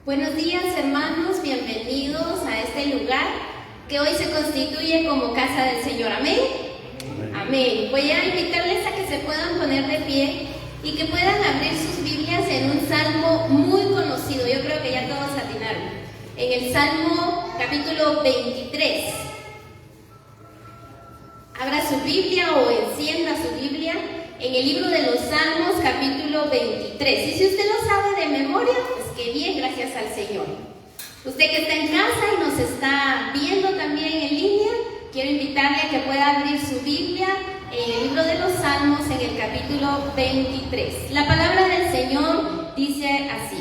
Buenos días, hermanos, bienvenidos a este lugar que hoy se constituye como casa del Señor. Amén. Amén. Voy a invitarles a que se puedan poner de pie y que puedan abrir sus Biblias en un salmo muy conocido. Yo creo que ya todos atinaron. En el Salmo capítulo 23. Abra su Biblia o encienda su Biblia en el libro de los Salmos capítulo 23. Y si usted lo sabe de memoria, pues qué bien, gracias al Señor. Usted que está en casa y nos está viendo también en línea, quiero invitarle a que pueda abrir su Biblia en el libro de los Salmos en el capítulo 23. La palabra del Señor dice así: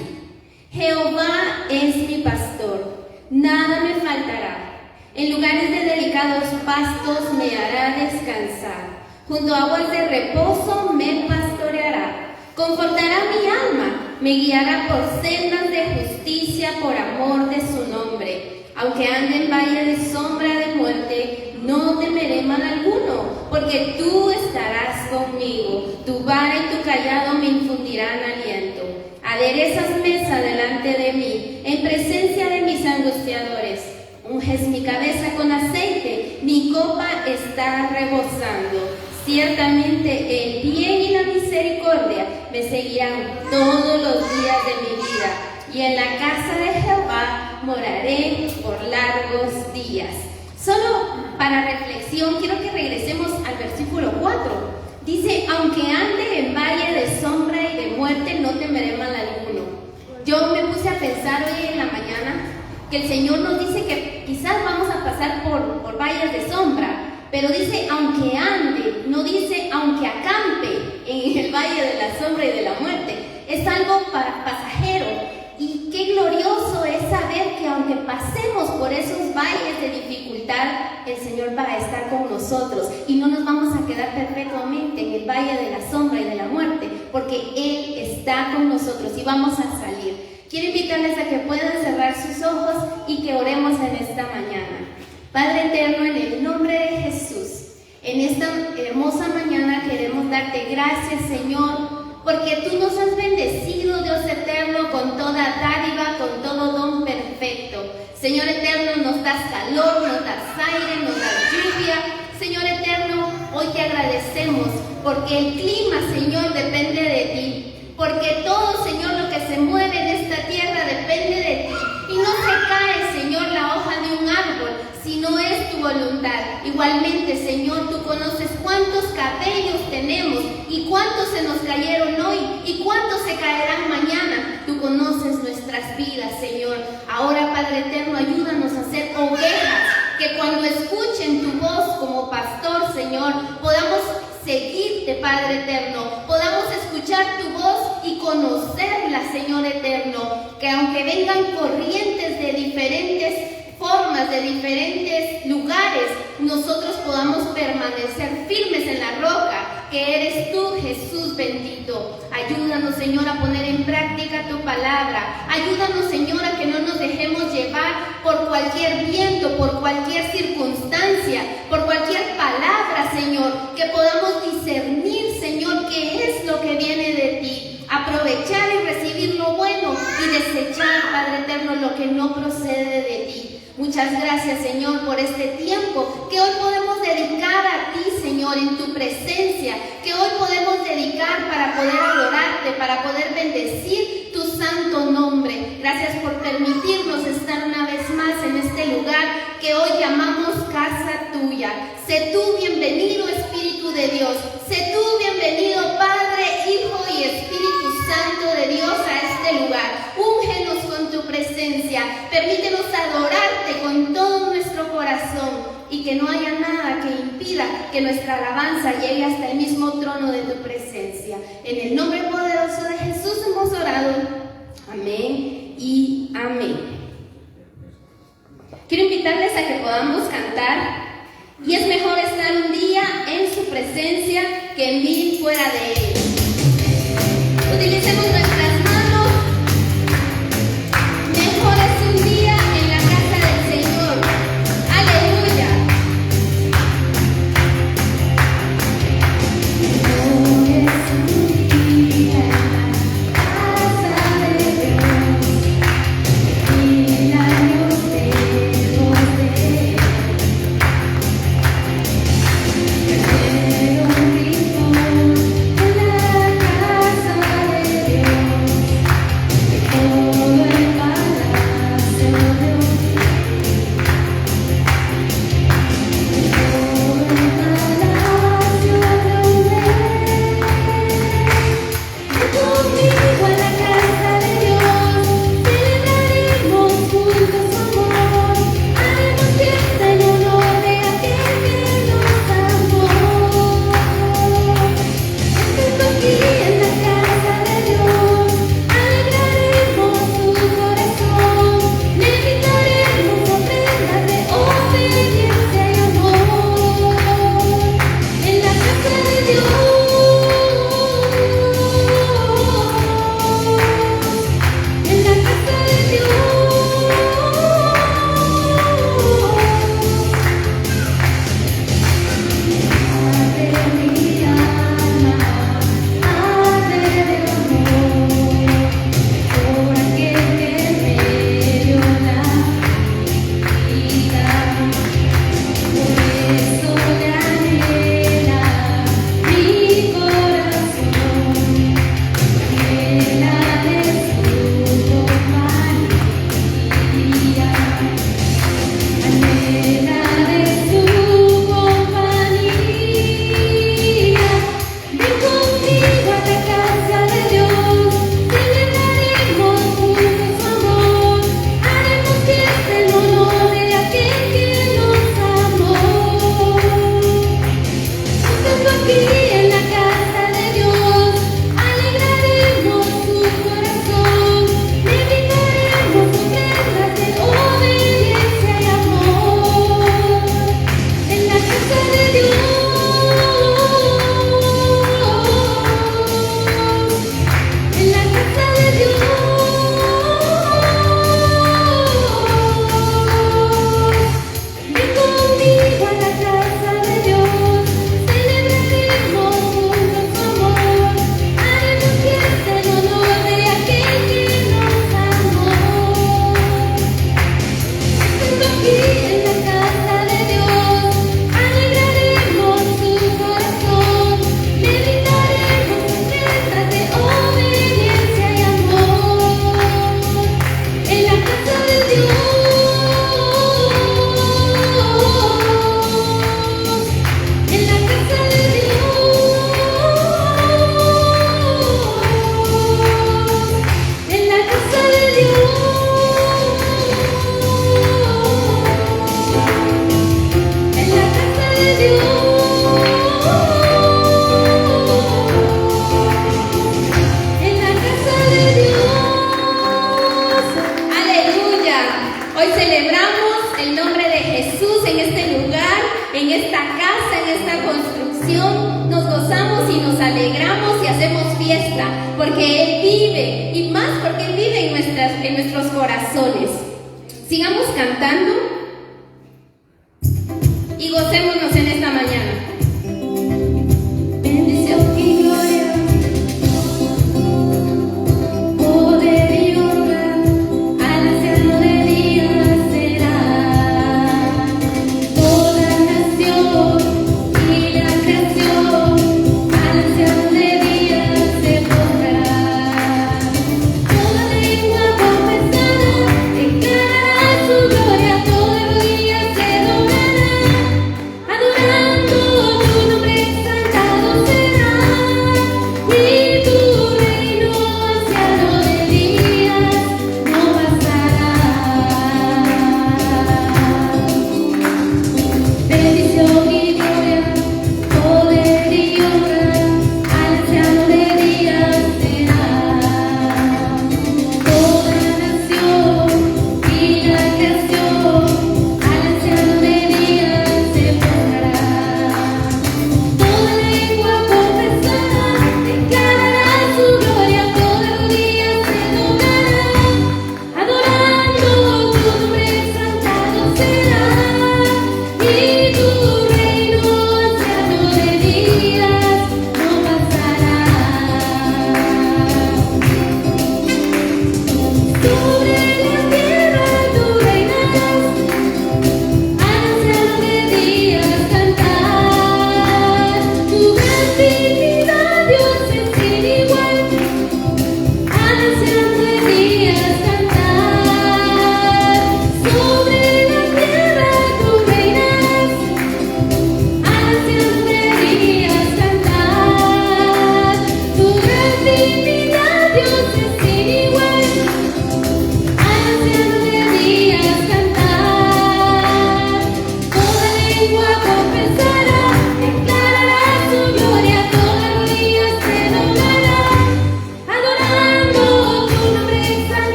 Jehová es mi pastor, nada me faltará. En lugares de delicados pastos me hará descansar. Junto a aguas de reposo me pastoreará. Confortará mi alma, me guiará por sendas de justicia por amor de su nombre. Aunque ande en valle de sombra de muerte, no temeré mal alguno, porque tú estarás conmigo. Tu vara y tu callado me infundirán aliento. Aderezas mesa delante de mí, en presencia de mis angustiadores. Unges mi cabeza con aceite, mi copa está rebosando. Ciertamente el bien y la misericordia me seguirán todos los días de mi vida, y en la casa de Jehová moraré por largos días. Solo para reflexión quiero que regresemos al versículo 4. Dice: aunque ande en valle de sombra y de muerte, no temeré mal alguno. Yo me puse a pensar hoy en la mañana que el Señor nos dice que quizás vamos a pasar por valles de sombra, pero dice aunque ande, no dice aunque acampe en el valle de la sombra y de la muerte. Es algo pasajero, y qué glorioso es saber que aunque pasemos por esos valles de dificultad, el Señor va a estar con nosotros y no nos vamos a quedar perpetuamente en el valle de la sombra y de la muerte, porque Él está con nosotros y vamos a salir. Quiero invitarles a que puedan cerrar sus ojos y que oremos en esta mañana. Padre eterno, en el nombre de Jesús, en esta hermosa mañana queremos darte gracias, Señor, porque tú nos has bendecido, Dios eterno, con toda dádiva, con todo don perfecto. Señor eterno, nos das calor, nos das aire, nos das lluvia. Señor eterno, hoy te agradecemos porque el clima, Señor, depende de ti. Porque todo, Señor, lo que se mueve en esta tierra depende de ti. Y no se cae, Señor, la hoja de un árbol, si no es tu voluntad. Igualmente, Señor, tú conoces cuántos cabellos tenemos y cuántos se nos cayeron hoy y cuántos se caerán mañana. Tú conoces nuestras vidas, Señor. Ahora, Padre eterno, ayúdanos a ser ovejas que cuando escuchen tu voz como pastor, Señor, podamos seguirte, Padre eterno, podamos escuchar tu voz y conocerla, Señor eterno, que aunque vengan corrientes de diferentes formas, de diferentes lugares, nosotros podamos permanecer firmes en la roca, que eres tú, Jesús bendito. Ayúdanos, Señor, a poner en práctica tu palabra. Ayúdanos, Señor, a que no nos dejemos llevar por cualquier viento, por cualquier circunstancia, por cualquier palabra, Señor, que podamos discernir, Señor, qué es lo que viene de ti. Aprovechar y recibir lo bueno y desechar, Padre eterno, lo que no procede de ti. Muchas gracias, Señor, por este tiempo que hoy podemos dedicar a ti, Señor, en tu presencia, que hoy podemos dedicar para poder adorarte, para poder bendecir tu santo nombre. Gracias por permitirnos estar una vez más en este lugar que hoy llamamos casa tuya. Sé tú bienvenido, Espíritu de Dios. Sé tú bienvenido, Padre, Hijo y Espíritu Santo de Dios, a este lugar. Úngenos con tu presencia. Permítenos adorarte con todo nuestro corazón y que no haya nada que impida que nuestra alabanza llegue hasta el mismo trono de tu presencia. En el nombre poderoso de Jesús hemos orado. Amén y amén. Quiero invitarles a que podamos cantar. Y es mejor estar un día en su presencia que 1000 fuera de él. Utilicemos nuestras manos. Mejor es un día en la casa del Señor. Aleluya. Mejor es un día en la casa de Dios. nuestros corazones. Sigamos cantando y gocémonos en esta mañana. Bendición y gloria, poder y honra, al anciano de días será. Toda nación y la creación, al anciano de días se pondrá. Toda lengua confesará, declarará su gloria, toda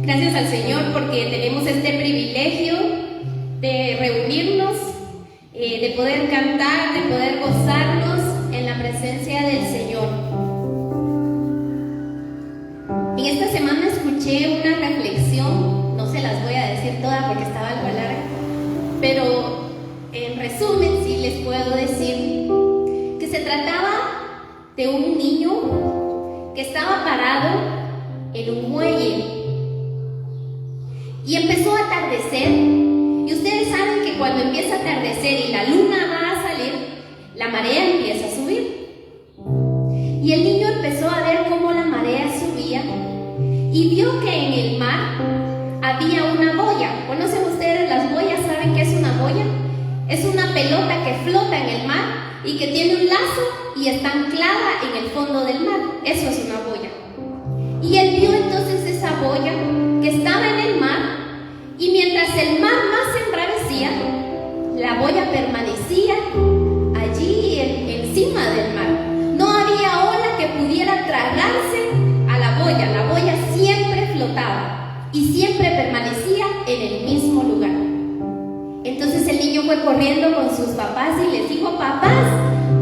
Gracias al Señor porque tenemos este privilegio de reunirnos, de poder cantar, de poder gozarnos en la presencia del Señor. En esta semana escuché una reflexión, no se las voy a decir toda porque estaba algo larga, pero en resumen sí les puedo decir que se trataba de un niño que estaba parado en un muelle y empezó a atardecer. Y ustedes saben que cuando empieza a atardecer y la luna va a salir, la marea empieza a subir. Y el niño empezó a ver cómo la marea subía y vio que en el mar había una boya. ¿Conocen ustedes las boyas? ¿Saben qué es una boya? Es una pelota que flota en el mar y que tiene un lazo y está anclada en el fondo del mar. Eso es una boya. Y él vio entonces esa boya que estaba en el mar, y mientras el mar más se embravecía, la boya permanecía allí encima del mar. No había ola que pudiera tragarse a la boya siempre flotaba y siempre permanecía en el mismo lugar. Entonces el niño fue corriendo con sus papás y les dijo: papás,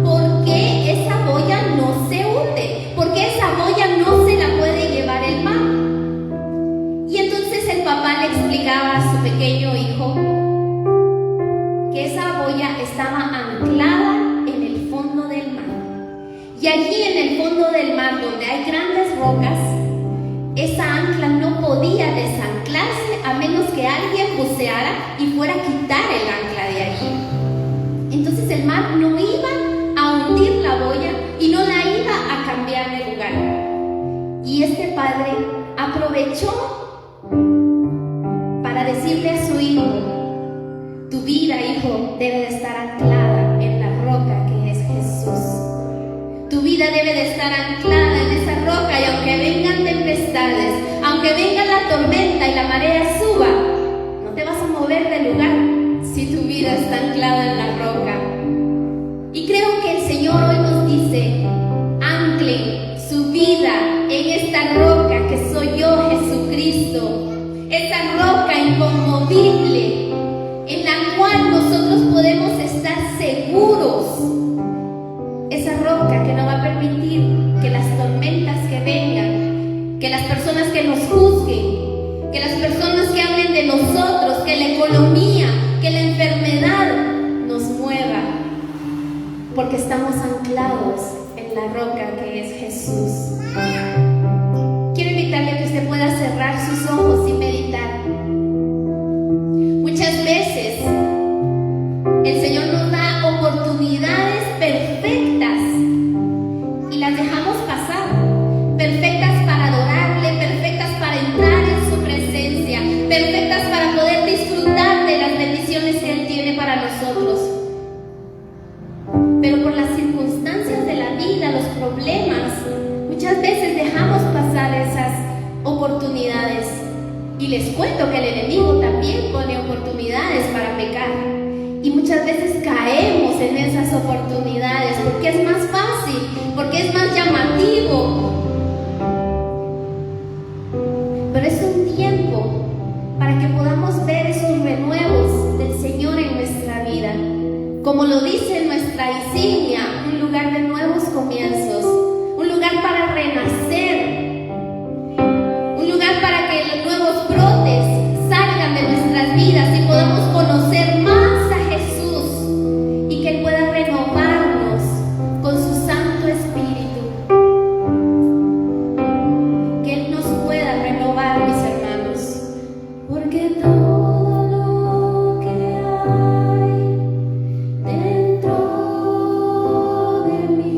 ¿por qué esa boya no se hunde? ¿Por qué esa boya no se la puede llevar el mar? Y entonces el papá le explicaba a su pequeño hijo que esa boya estaba anclada en el fondo del mar. Y allí en el fondo del mar, donde hay grandes rocas, esa ancla no podía desanclarse a menos que alguien buceara y fuera a quitar el ancla de allí. Entonces el mar no iba a hundir la boya y no la iba a cambiar de lugar. Y este padre aprovechó para decirle a su hijo: tu vida, hijo, debe de estar anclada en la roca que es Jesús. Tu vida debe de estar anclada en esa roca, y aunque vengan tempestades, aunque venga la tormenta y la marea suba, no te vas a mover del lugar si tu vida está anclada en la roca. Y creo que el Señor hoy nos dice: anclen su vida en esta roca que soy yo, Jesucristo. Esa roca inconmovible en la cual nosotros podemos estar seguros. Esa roca que no va a permitir que las tormentas que vengan, que las personas que nos juzguen, que las personas que hablen de nosotros, que la economía, que la enfermedad nos mueva, porque estamos anclados en la roca que es Jesús. Quiero invitarle a que usted pueda cerrar sus ojos y meditar. Muchas veces el Señor nos da oportunidades perfectas y las dejamos pasar. Perfectas para adorarle, perfectas para entrar en su presencia, perfectas para poder disfrutar de las bendiciones que Él tiene para nosotros. Pero por las circunstancias de la vida, los problemas, muchas veces dejamos pasar esas oportunidades. Y les cuento que el enemigo también pone oportunidades para pecar. Y muchas veces caemos en esas oportunidades porque es más fácil, porque es más llamativo. Pero es un tiempo para que podamos ver esos renuevos del Señor en nuestra vida. Como lo dice nuestra insignia, un lugar de nuevos comienzos, un lugar para renacer, un lugar para que los nuevos brotes salgan de nuestras vidas y podamos conocer más a Jesús y que Él pueda renovarnos con su Santo Espíritu. Que Él nos pueda renovar, mis hermanos, porque todo lo que hay dentro de mí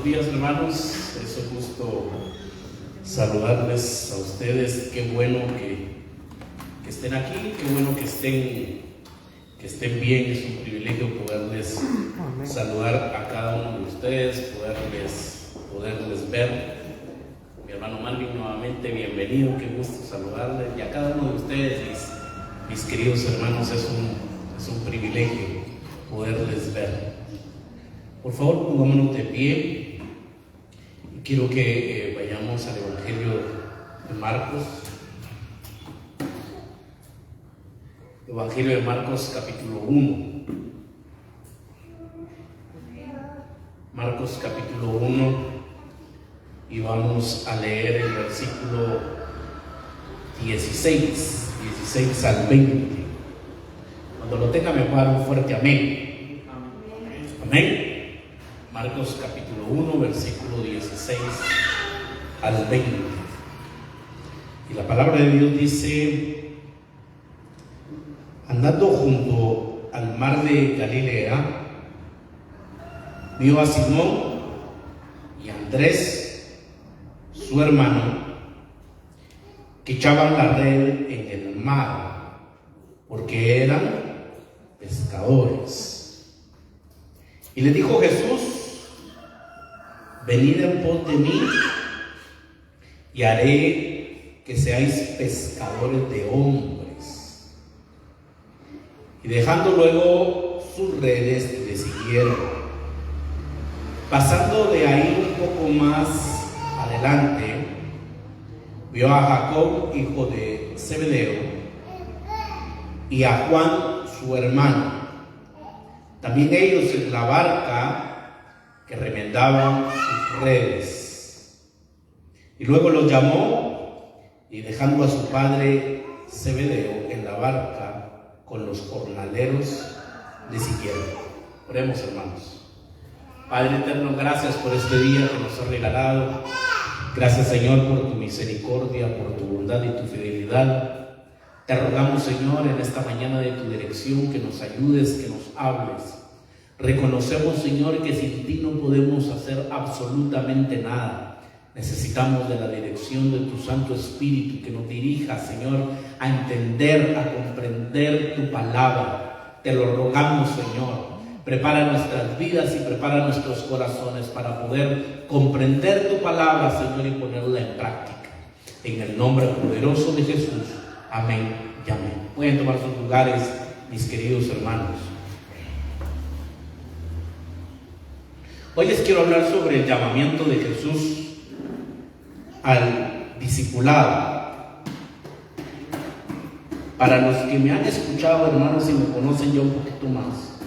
días, hermanos. Es un gusto saludarles a ustedes. Qué bueno que estén aquí, qué bueno que estén bien. Es un privilegio poderles saludar a cada uno de ustedes, poderles ver. Mi hermano Malvin, nuevamente bienvenido, qué gusto saludarles. Y a cada uno de ustedes, mis queridos hermanos, es un privilegio poderles ver. Por favor, pongámonos de pie y quiero que vayamos al Evangelio de Marcos. Evangelio de Marcos, capítulo 1. Marcos, capítulo 1, y vamos a leer el versículo 16 al 20. Cuando lo tenga, me puede dar un fuerte amén. Amén. Marcos capítulo 1, versículo 16 al 20. Y la palabra de Dios dice: andando junto al mar de Galilea, vio a Simón y a Andrés, su hermano, que echaban la red en el mar, porque eran pescadores. Y le dijo Jesús: venid en pos de mí, y haré que seáis pescadores de hombres. Y dejando luego sus redes, le siguieron. Pasando de ahí un poco más adelante, vio a Jacob, hijo de Zebedeo, y a Juan, su hermano, también ellos en la barca, que remendaban sus redes. Y luego los llamó, y dejando a su padre Zebedeo en la barca con los jornaleros, le siguieron. Oremos, hermanos. Padre eterno, gracias por este día que nos has regalado. Gracias, Señor, por tu misericordia, por tu bondad y tu fidelidad. Te rogamos, Señor, en esta mañana de tu dirección, que nos ayudes, que nos hables. Reconocemos, Señor, que sin ti no podemos hacer absolutamente nada. Necesitamos de la dirección de tu Santo Espíritu, que nos dirija, Señor, a entender, a comprender tu palabra. Te lo rogamos, Señor. Prepara nuestras vidas y prepara nuestros corazones para poder comprender tu palabra, Señor, y ponerla en práctica. En el nombre poderoso de Jesús. Amén y amén. Pueden tomar sus lugares, mis queridos hermanos. Hoy les quiero hablar sobre el llamamiento de Jesús al discipulado. Para los que me han escuchado, hermanos, y me conocen ya un poquito más,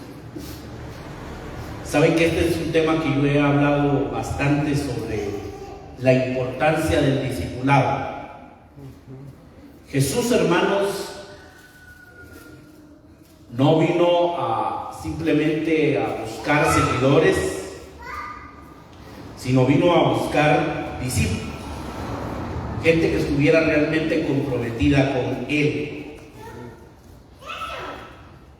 saben que este es un tema que yo he hablado bastante sobre la importancia del discipulado. Jesús, hermanos, no vino simplemente a buscar seguidores, sino vino a buscar discípulos, gente que estuviera realmente comprometida con Él.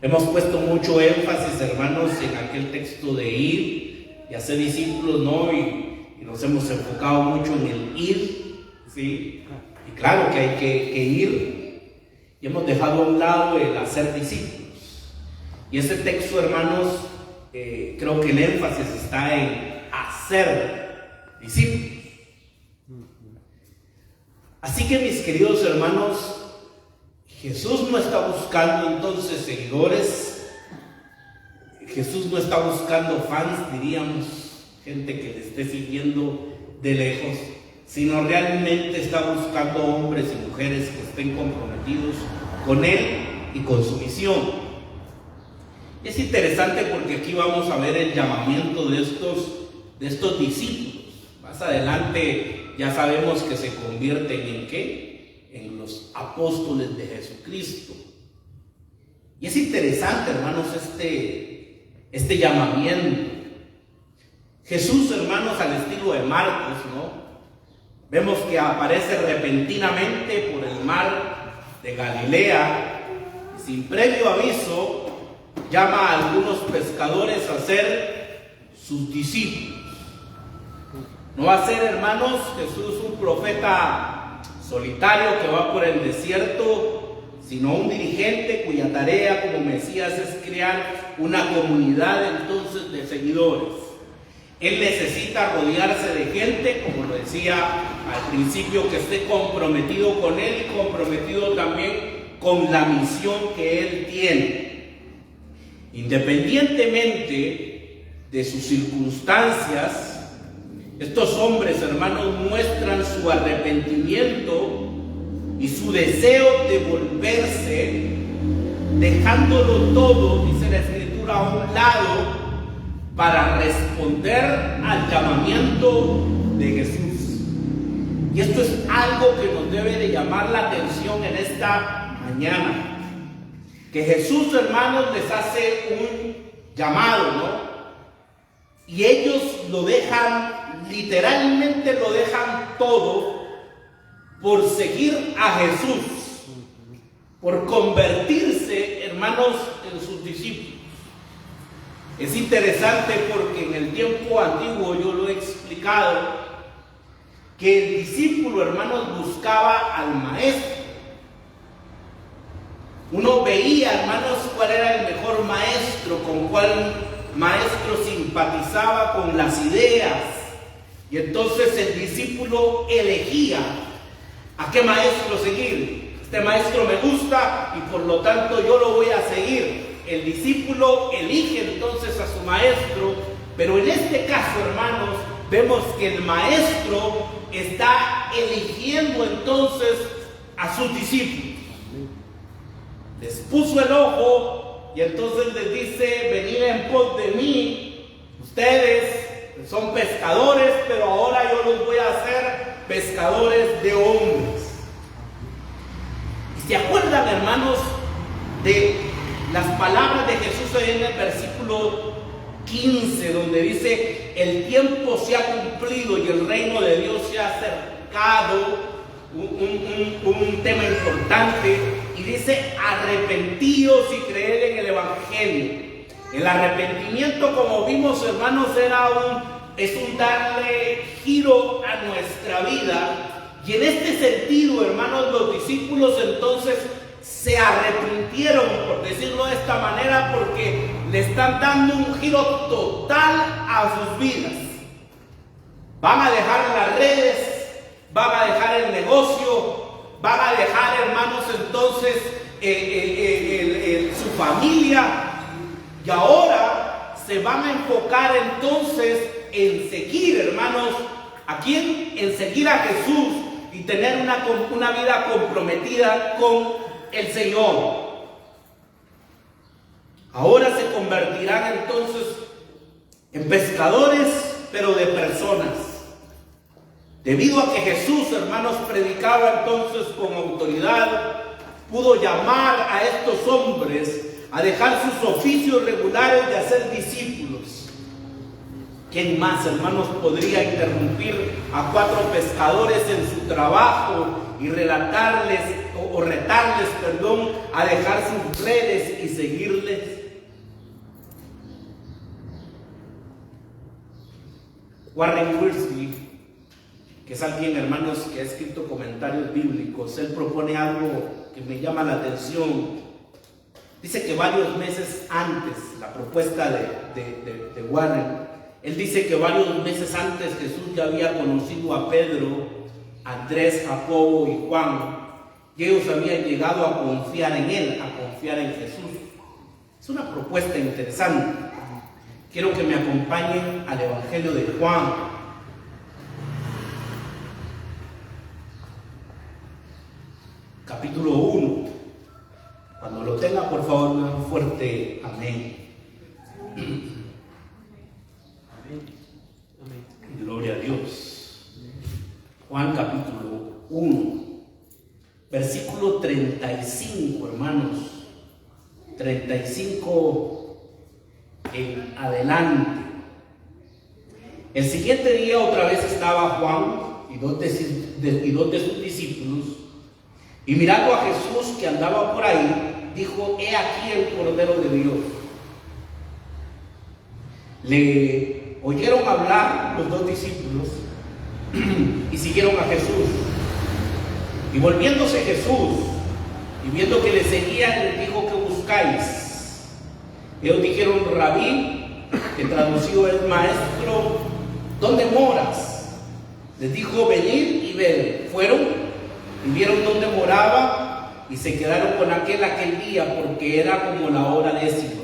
Hemos puesto mucho énfasis, hermanos, en aquel texto de ir y hacer discípulos, ¿no? Y nos hemos enfocado mucho en el ir, ¿sí? Y claro que hay que ir. Y hemos dejado a un lado el hacer discípulos. Y ese texto, hermanos, creo que el énfasis está en hacer discípulos. Así que, mis queridos hermanos, Jesús no está buscando entonces seguidores. Jesús no está buscando fans, diríamos, gente que le esté siguiendo de lejos, sino realmente está buscando hombres y mujeres que estén comprometidos con Él y con su misión. Es interesante porque aquí vamos a ver el llamamiento de estos discípulos. Más adelante ya sabemos que se convierten en ¿qué? En los apóstoles de Jesucristo. Y es interesante, hermanos, este llamamiento. Jesús, hermanos, al estilo de Marcos, ¿no? Vemos que aparece repentinamente por el mar de Galilea y sin previo aviso llama a algunos pescadores a ser sus discípulos. No va a ser, hermanos, Jesús un profeta solitario que va por el desierto, sino un dirigente cuya tarea como Mesías es crear una comunidad entonces de seguidores. Él necesita rodearse de gente, como lo decía al principio, que esté comprometido con él y comprometido también con la misión que él tiene. Independientemente de sus circunstancias, estos hombres, hermanos, muestran su arrepentimiento y su deseo de volverse, dejándolo todo, dice la Escritura, a un lado, para responder al llamamiento de Jesús. Y esto es algo que nos debe de llamar la atención en esta mañana. Que Jesús, hermanos, les hace un llamado, ¿no? Y ellos lo dejan, literalmente lo dejan todo por seguir a Jesús, por convertirse, hermanos, en sus discípulos. Es interesante porque en el tiempo antiguo, yo lo he explicado, que el discípulo, hermanos, buscaba al maestro. Uno veía, hermanos, cuál era el mejor maestro, con cuál maestro simpatizaba con las ideas. Y entonces el discípulo elegía a qué maestro seguir. Este maestro me gusta y por lo tanto yo lo voy a seguir. El discípulo elige entonces a su maestro, pero en este caso, hermanos, vemos que el maestro está eligiendo entonces a sus discípulos. Les puso el ojo y entonces les dice: venid en pos de mí, ustedes son pescadores, pero ahora yo los voy a hacer pescadores de hombres. ¿Y se acuerdan, hermanos, de las palabras de Jesús en el versículo 15, donde dice: el tiempo se ha cumplido y el reino de Dios se ha acercado? Un tema importante, y dice: arrepentíos y creed en el Evangelio. El arrepentimiento, como vimos, hermanos, es un darle giro a nuestra vida, y en este sentido, hermanos, los discípulos entonces se arrepintieron, por decirlo de esta manera, porque le están dando un giro total a sus vidas. Van a dejar las redes, van a dejar el negocio, van a dejar, hermanos, entonces su familia, y ahora se van a enfocar entonces en seguir, hermanos, ¿a quién? En seguir a Jesús y tener una vida comprometida con el Señor. Ahora se convertirán entonces en pescadores, pero de personas. Debido a que Jesús, hermanos, predicaba entonces con autoridad, pudo llamar a estos hombres a dejar sus oficios regulares de hacer discípulos. ¿Quién más, hermanos, podría interrumpir a 4 pescadores en su trabajo y retarles a dejar sus redes y seguirles? Warren Wiersbe, que es alguien, hermanos, que ha escrito comentarios bíblicos, él propone algo que me llama la atención. Dice que varios meses antes, la propuesta de Warren, él dice que varios meses antes Jesús ya había conocido a Pedro, Andrés, Jacobo y Juan, y ellos habían llegado a confiar en él, a confiar en Jesús. Es una propuesta interesante. Quiero que me acompañen al Evangelio de Juan. Capítulo 1. Cuando lo tenga, por favor, un fuerte amén. Gloria a Dios. Juan capítulo 1, versículo 35, hermanos. 35 en adelante. El siguiente día otra vez estaba Juan y dos de sus discípulos, y mirando a Jesús que andaba por ahí, dijo: he aquí el Cordero de Dios. Le oyeron hablar los 2 discípulos y siguieron a Jesús. Y volviéndose Jesús y viendo que le seguían, les dijo: ¿qué buscáis? Ellos dijeron: Rabí, que traducido es maestro, ¿dónde moras? Les dijo: venid y ved. Fueron y vieron dónde moraba y se quedaron con aquel día, porque era como la hora 10.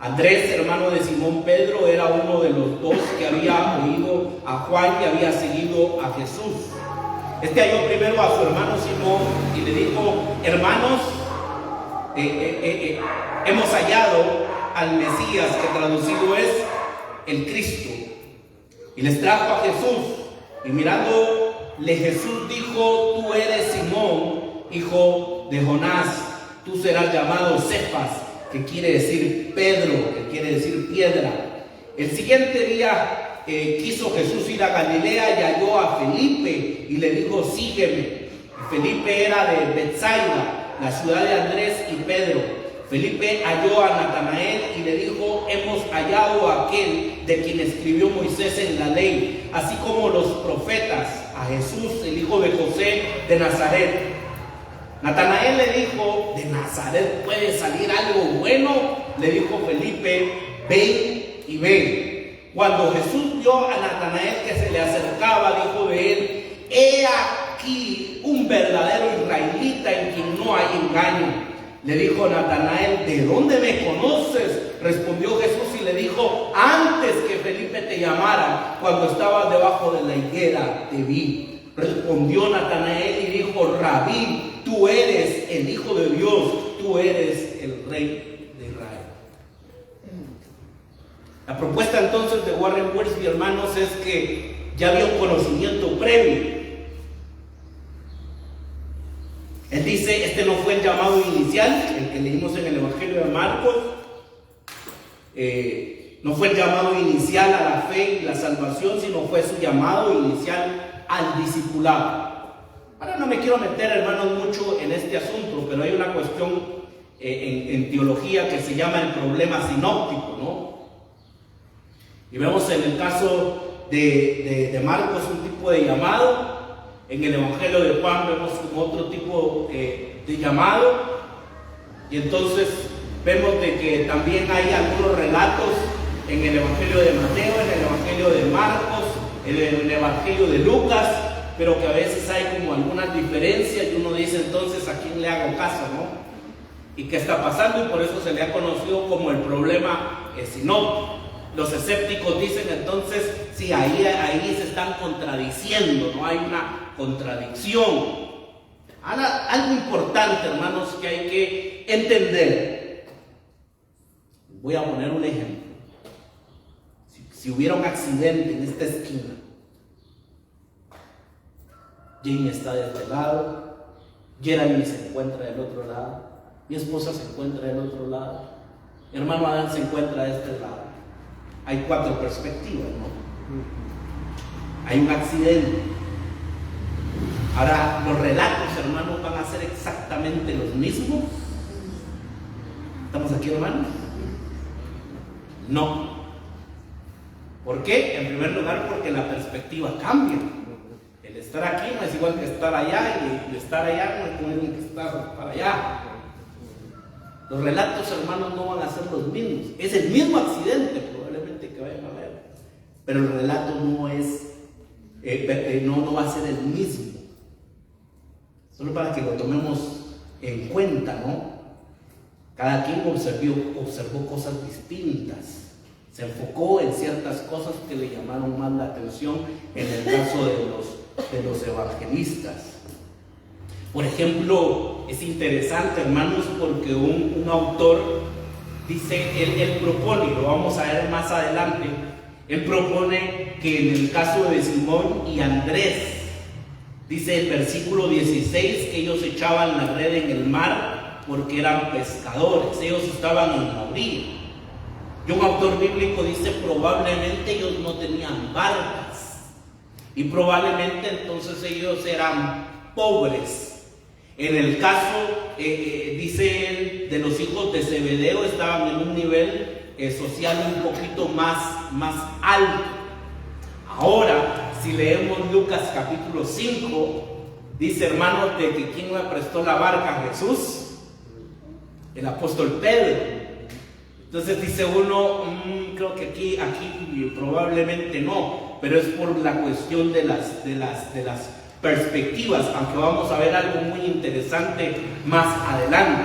Andrés, hermano de Simón Pedro, era uno de los dos que había oído a Juan y había seguido a Jesús. Este halló primero a su hermano Simón y le dijo: hermanos, hemos hallado al Mesías, que traducido es el Cristo. Y les trajo a Jesús, y mirándole Jesús dijo: tú eres Simón, hijo de Jonás, tú serás llamado Cefas, que quiere decir Pedro, que quiere decir piedra. El siguiente día quiso Jesús ir a Galilea y halló a Felipe y le dijo: sígueme. Y Felipe era de Betsaida, la ciudad de Andrés y Pedro. Felipe halló a Natanael y le dijo: hemos hallado a aquel de quien escribió Moisés en la ley, así como los profetas, a Jesús, el hijo de José de Nazaret. Natanael le dijo: ¿de Nazaret puede salir algo bueno? Le dijo Felipe: ven y ve. Cuando Jesús vio a Natanael que se le acercaba, dijo de él: he aquí un verdadero israelita en quien no hay engaño. Le dijo Natanael: ¿de dónde me conoces? Respondió Jesús y le dijo: antes que Felipe te llamara, cuando estabas debajo de la higuera, te vi. Respondió Natanael y dijo: Rabí, tú eres el Hijo de Dios, tú eres el Rey de Israel. La propuesta entonces de Warren Wiersbe, hermanos, es que ya había un conocimiento previo. Él dice: este no fue el llamado inicial, el que leímos en el Evangelio de Marcos. No fue el llamado inicial a la fe y la salvación, sino fue su llamado inicial al discipulado. Ahora no me quiero meter, hermanos, mucho en este asunto, pero hay una cuestión en teología que se llama el problema sinóptico, ¿no? Y vemos en el caso de Marcos un tipo de llamado, en el Evangelio de Juan vemos como otro tipo de llamado, y entonces vemos de que también hay algunos relatos en el Evangelio de Mateo, en el Evangelio de Marcos, en el Evangelio de Lucas, pero que a veces hay como algunas diferencias y uno dice: entonces ¿a quién le hago caso, no? ¿Y qué está pasando? Y por eso se le ha conocido como el problema sinóptico. Los escépticos dicen entonces: sí, ahí se están contradiciendo, no hay una contradicción. Ahora, algo importante, hermanos, que hay que entender. Voy a poner un ejemplo. Si hubiera un accidente en esta esquina, Jamie está de este lado, Jeremy se encuentra del otro lado, mi esposa se encuentra del otro lado, mi hermano Adán se encuentra de este lado. Hay 4 perspectivas, ¿no? Hay un accidente. Ahora, los relatos, hermanos, van a ser exactamente los mismos. ¿Estamos aquí, hermanos? No. ¿Por qué? En primer lugar, porque la perspectiva cambia. El estar aquí no es igual que estar allá, y el estar allá no es igual que estar para allá. Los relatos, hermanos, no van a ser los mismos. Es el mismo accidente probablemente que vayan a ver, pero el relato no es, no va a ser el mismo. Solo para que lo tomemos en cuenta, ¿no? Cada quien observó cosas distintas. Se enfocó en ciertas cosas que le llamaron más la atención en el caso de los evangelistas. Por ejemplo, es interesante, hermanos, porque un autor dice, él propone, lo vamos a ver más adelante, él propone que en el caso de Simón y Andrés, dice el versículo 16, que ellos echaban la red en el mar porque eran pescadores, ellos estaban en la orilla. Y un autor bíblico dice: probablemente ellos no tenían barcas y probablemente entonces ellos eran pobres. En el caso, dice él, de los hijos de Zebedeo, estaban en un nivel social un poquito más alto. Ahora, si leemos Lucas capítulo 5, dice, hermanos, de que ¿quién le prestó la barca a Jesús? El apóstol Pedro. Entonces dice uno, creo que aquí probablemente no, pero es por la cuestión de las perspectivas, aunque vamos a ver algo muy interesante más adelante.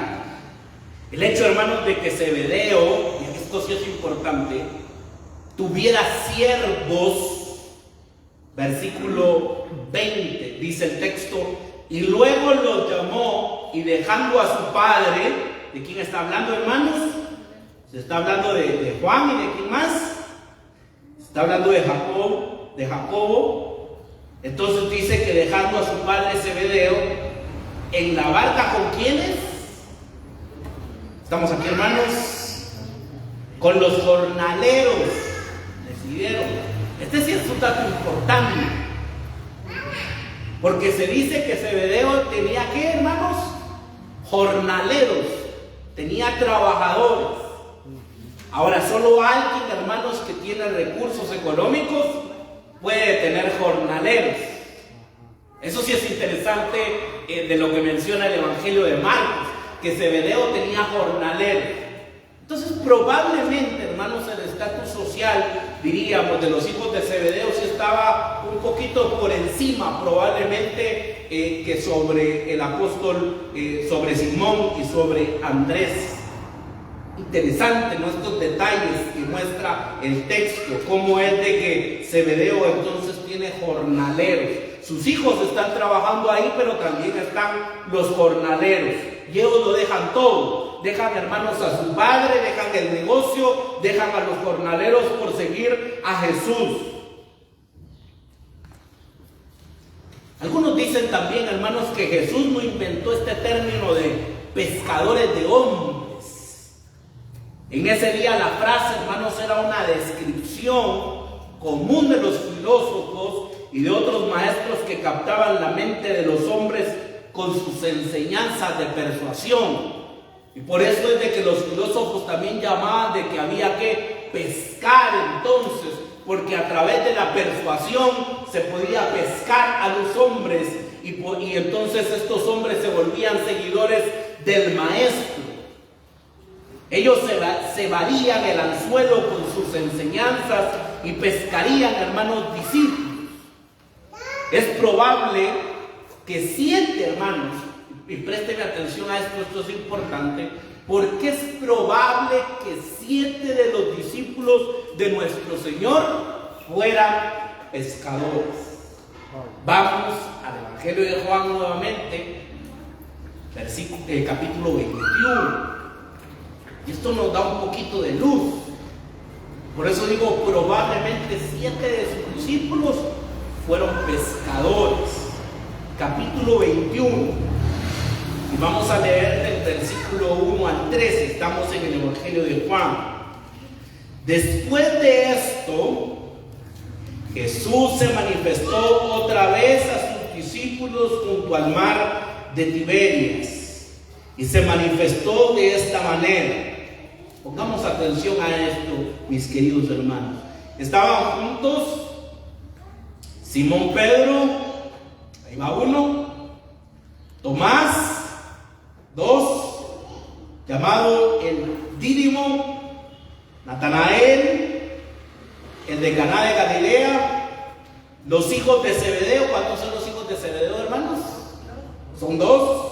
El hecho, hermanos, de que Zebedeo, y esto sí es importante, tuviera siervos, versículo 20, dice el texto, y luego los llamó y dejando a su padre, ¿de quién está hablando, hermanos? Se está hablando de Juan y de quién más. Se está hablando de Jacobo. Entonces dice que dejando a su padre Zebedeo en la barca, ¿con quiénes? Estamos aquí, hermanos, con los jornaleros. Decidieron. Este sí es un dato importante, porque se dice que Zebedeo tenía, ¿qué, hermanos? Jornaleros, tenía trabajadores. Ahora, solo alguien, hermanos, que tiene recursos económicos puede tener jornaleros. Eso sí es interesante de lo que menciona el Evangelio de Marcos, que Zebedeo tenía jornaleros. Entonces, probablemente, hermanos, el estatus social, diríamos, de los hijos de Zebedeo sí estaba un poquito por encima, probablemente, que sobre el apóstol, sobre Simón y sobre Andrés. Interesante, ¿no? Estos detalles que muestra el texto, cómo es de que Zebedeo entonces tiene jornaleros. Sus hijos están trabajando ahí, pero también están los jornaleros. Y ellos lo dejan todo. Dejan, hermanos, a su padre, dejan el negocio, dejan a los jornaleros por seguir a Jesús. Algunos dicen también, hermanos, que Jesús no inventó este término de pescadores de hombres. En ese día la frase, hermanos, era una descripción común de los filósofos y de otros maestros que captaban la mente de los hombres con sus enseñanzas de persuasión. Y por eso es de que los filósofos también llamaban de que había que pescar entonces, porque a través de la persuasión se podía pescar a los hombres y entonces estos hombres se volvían seguidores del maestro. Ellos se varían el anzuelo con sus enseñanzas y pescarían, hermanos, discípulos. Es probable que 7, hermanos, y présteme atención a esto es importante, porque es probable que 7 de los discípulos de nuestro Señor fueran pescadores. Vamos al Evangelio de Juan nuevamente, capítulo 21. Y esto nos da un poquito de luz. Por eso digo, probablemente 7 de sus discípulos fueron pescadores. Capítulo 21. Y vamos a leer del versículo 1 al 13. Estamos en el Evangelio de Juan. Después de esto, Jesús se manifestó otra vez a sus discípulos junto al mar de Tiberias. Y se manifestó de esta manera. Pongamos atención a esto, mis queridos hermanos. Estaban juntos Simón Pedro, ahí va uno, Tomás, 2, llamado el Dídimo, Natanael, el de Caná de Galilea, los hijos de Zebedeo. ¿Cuántos son los hijos de Zebedeo, hermanos? Son 2.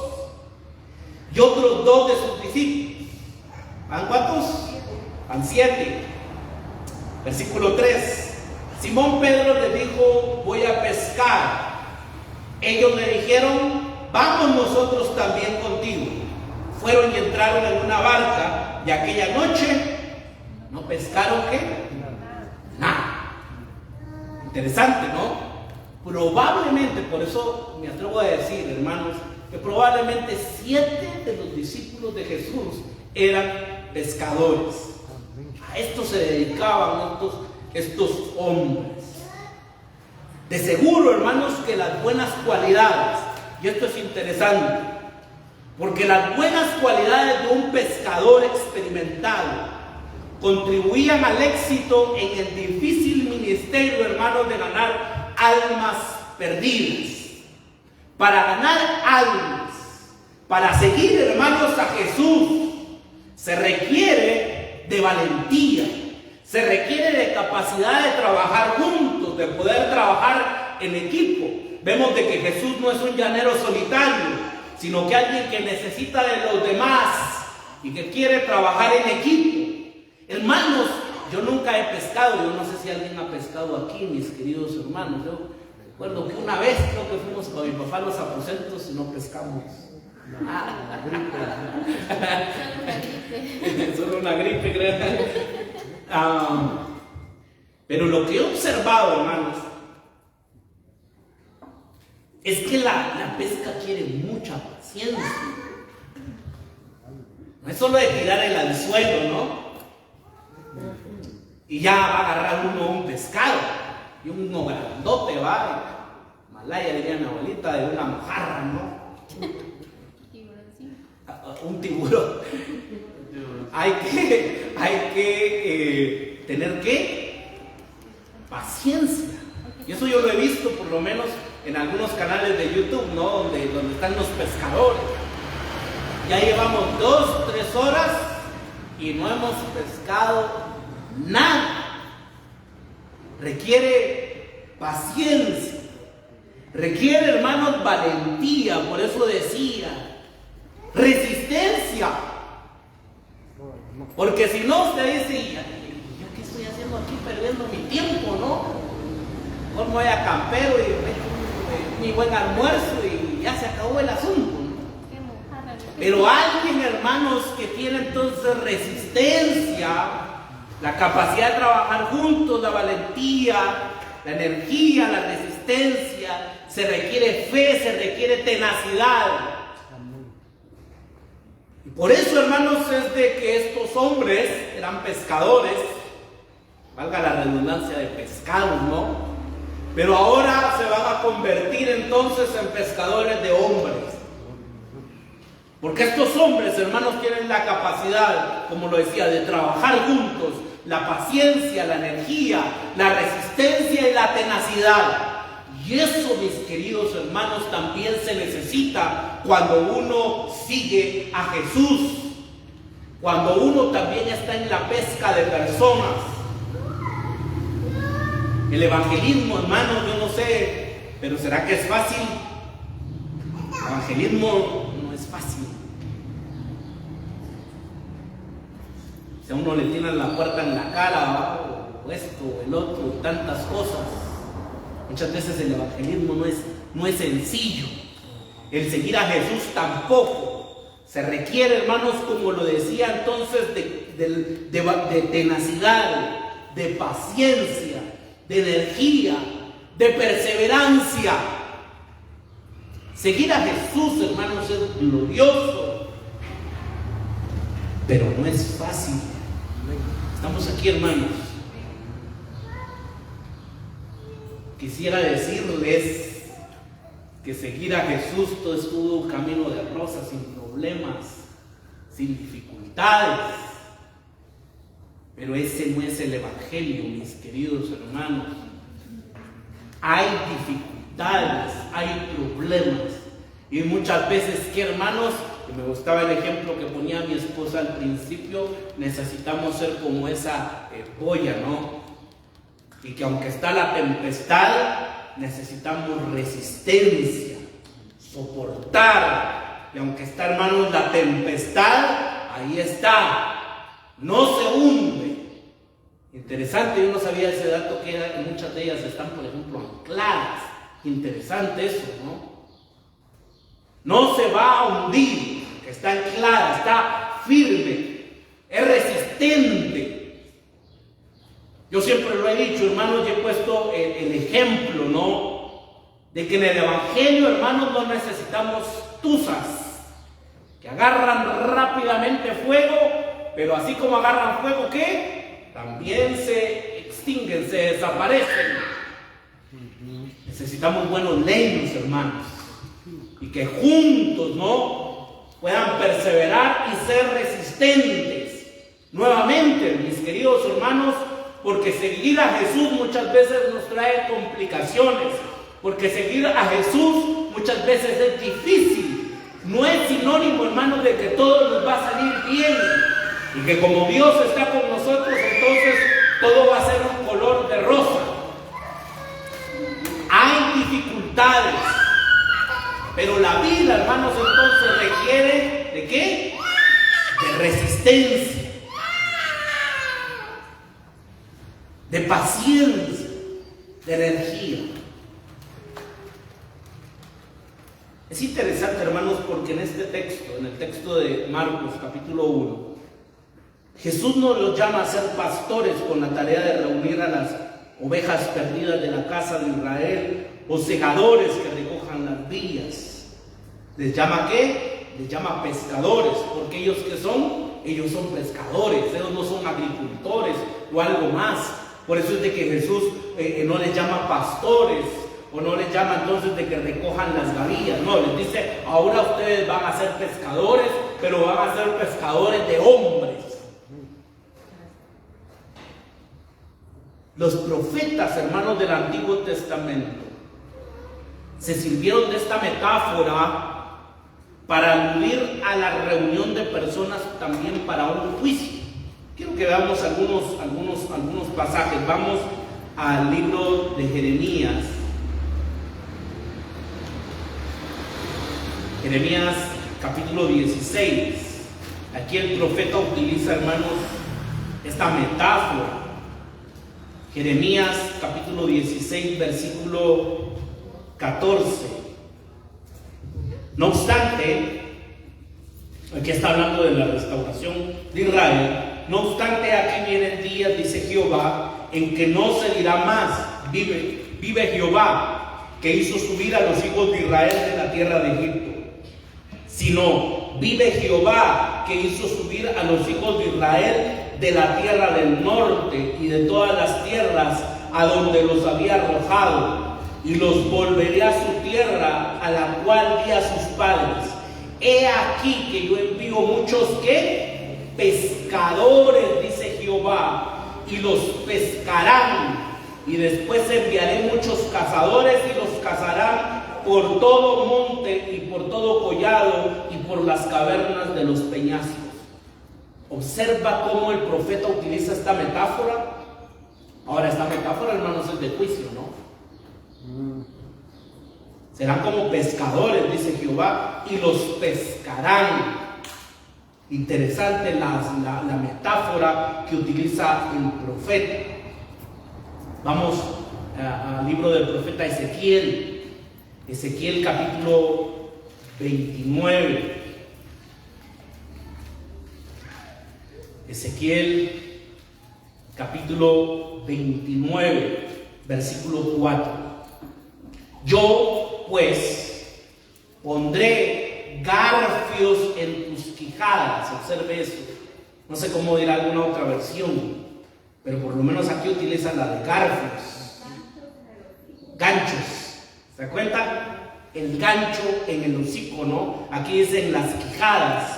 Y otros 2 de sus discípulos. ¿Van cuántos? Van 7. Versículo 3. Simón Pedro les dijo: voy a pescar. Ellos le dijeron: vamos nosotros también contigo. Fueron y entraron en una barca, y aquella noche no pescaron ¿qué? Nada. Interesante, ¿no? Probablemente, por eso me atrevo a decir, hermanos, que probablemente 7 de los discípulos de Jesús eran pescadores. A esto se dedicaban estos hombres. De seguro, hermanos, que las buenas cualidades, y esto es interesante, porque las buenas cualidades de un pescador experimentado contribuían al éxito en el difícil ministerio, hermanos, de ganar almas perdidas, para ganar almas, para seguir, hermanos, a Jesús, se requiere de valentía, se requiere de capacidad de trabajar juntos, de poder trabajar en equipo. Vemos de que Jesús no es un llanero solitario, sino que alguien que necesita de los demás y que quiere trabajar en equipo. Hermanos, yo nunca he pescado, yo no sé si alguien ha pescado aquí, mis queridos hermanos. Yo recuerdo que una vez creo que fuimos con mi papá a los aposentos y no pescamos. Solo una gripe, creo. Pero lo que he observado, hermanos, es que la pesca quiere mucha paciencia. No es solo de tirar el anzuelo, ¿no? Y ya va a agarrar uno un pescado, y uno grandote va, Malaya diría mi abuelita, de una mojarra, ¿no? Un tiburón. Hay que tener paciencia. Y eso yo lo he visto por lo menos en algunos canales de YouTube, ¿no? Donde están los pescadores. Ya llevamos 2-3 horas y no hemos pescado nada. Requiere paciencia, requiere, hermanos, valentía. Por eso decía, resistencia. Porque si no, usted dice, ¿yo qué estoy haciendo aquí perdiendo mi tiempo, no? Mejor me voy a campero y mi buen almuerzo y ya se acabó el asunto, ¿no? Pero alguien, hermanos, que tiene entonces resistencia, la capacidad de trabajar juntos, la valentía, la energía, la resistencia, se requiere fe, se requiere tenacidad. Y por eso, hermanos, es de que estos hombres eran pescadores, valga la redundancia de pescados, ¿no? Pero ahora se van a convertir entonces en pescadores de hombres. Porque estos hombres, hermanos, tienen la capacidad, como lo decía, de trabajar juntos, la paciencia, la energía, la resistencia y la tenacidad. Y eso, mis queridos hermanos, también se necesita cuando uno sigue a Jesús, cuando uno también está en la pesca de personas. El evangelismo, hermanos, yo no sé, pero ¿será que es fácil? El evangelismo no es fácil. Si a uno le tiran la puerta en la cara, o esto, o el otro, tantas cosas. Muchas veces el evangelismo no es sencillo. El seguir a Jesús tampoco. Se requiere, hermanos, como lo decía entonces, de tenacidad, de paciencia, de energía, de perseverancia. Seguir a Jesús, hermanos, es glorioso, pero no es fácil. Estamos aquí, hermanos. Quisiera decirles que seguir a Jesús todo es un camino de rosas, sin problemas, sin dificultades. Pero ese no es el evangelio, mis queridos hermanos. Hay dificultades, hay problemas. Y muchas veces, que hermanos, que me gustaba el ejemplo que ponía mi esposa al principio, necesitamos ser como esa boya, ¿no? Y que aunque está la tempestad, necesitamos resistencia, soportar. Y aunque está, hermanos, la tempestad, ahí está. No se hunde. Interesante, yo no sabía ese dato, que muchas de ellas están, por ejemplo, ancladas. Interesante eso, ¿no? No se va a hundir, que está anclada, está firme, es resistente. Yo siempre lo he dicho, hermanos, y he puesto el ejemplo, ¿no? De que en el evangelio, hermanos, no necesitamos tuzas que agarran rápidamente fuego, pero así como agarran fuego, ¿qué? También se extinguen, se desaparecen. Necesitamos buenos leños, hermanos, y que juntos, ¿no?, puedan perseverar y ser resistentes. Nuevamente, mis queridos hermanos, porque seguir a Jesús muchas veces nos trae complicaciones, porque seguir a Jesús muchas veces es difícil. No es sinónimo, hermanos, de que todo nos va a salir bien y que como Dios está con nosotros, entonces todo va a ser un color de rosa. Hay dificultades, pero la vida, hermanos, entonces requiere ¿de qué? De resistencia, de paciencia, de energía. Es interesante, hermanos, porque en este texto, en el texto de Marcos capítulo 1, Jesús no los llama a ser pastores con la tarea de reunir a las ovejas perdidas de la casa de Israel, o segadores que recojan las viñas. ¿Les llama qué? Les llama pescadores, porque ellos ¿qué son? Ellos son pescadores, ellos no son agricultores o algo más. Por eso es de que Jesús no les llama pastores, o no les llama entonces de que recojan las gavillas. No, les dice, ahora ustedes van a ser pescadores, pero van a ser pescadores de hombres. Los profetas, hermanos del Antiguo Testamento, se sirvieron de esta metáfora para aludir a la reunión de personas también para un juicio. Quiero que veamos algunos pasajes. Vamos al libro de Jeremías. Jeremías capítulo 16. Aquí el profeta utiliza, hermanos, esta metáfora. Jeremías capítulo 16, versículo 14. No obstante, aquí está hablando de la restauración de Israel. No obstante, aquí vienen días, dice Jehová, en que no se dirá más, vive Jehová, que hizo subir a los hijos de Israel de la tierra de Egipto, sino vive Jehová, que hizo subir a los hijos de Israel de la tierra del norte y de todas las tierras a donde los había arrojado, y los volveré a su tierra, a la cual di a sus padres. He aquí que yo envío muchos ¿qué? Pescadores, dice Jehová, y los pescarán, y después enviaré muchos cazadores y los cazarán por todo monte y por todo collado y por las cavernas de los peñascos. Observa cómo el profeta utiliza esta metáfora. Ahora, esta metáfora, hermanos, es de juicio, ¿no? Serán como pescadores, dice Jehová, y los pescarán. Interesante la metáfora que utiliza el profeta. Vamos al libro del profeta Ezequiel. Ezequiel capítulo 29. Ezequiel capítulo 29, versículo 4. Yo pues pondré garfios en tus quijadas. Observe eso. No sé cómo dirá alguna otra versión, pero por lo menos aquí utiliza la de garfios. Ganchos. ¿Se da cuenta? El gancho en el hocico, ¿no? Aquí dicen las quijadas.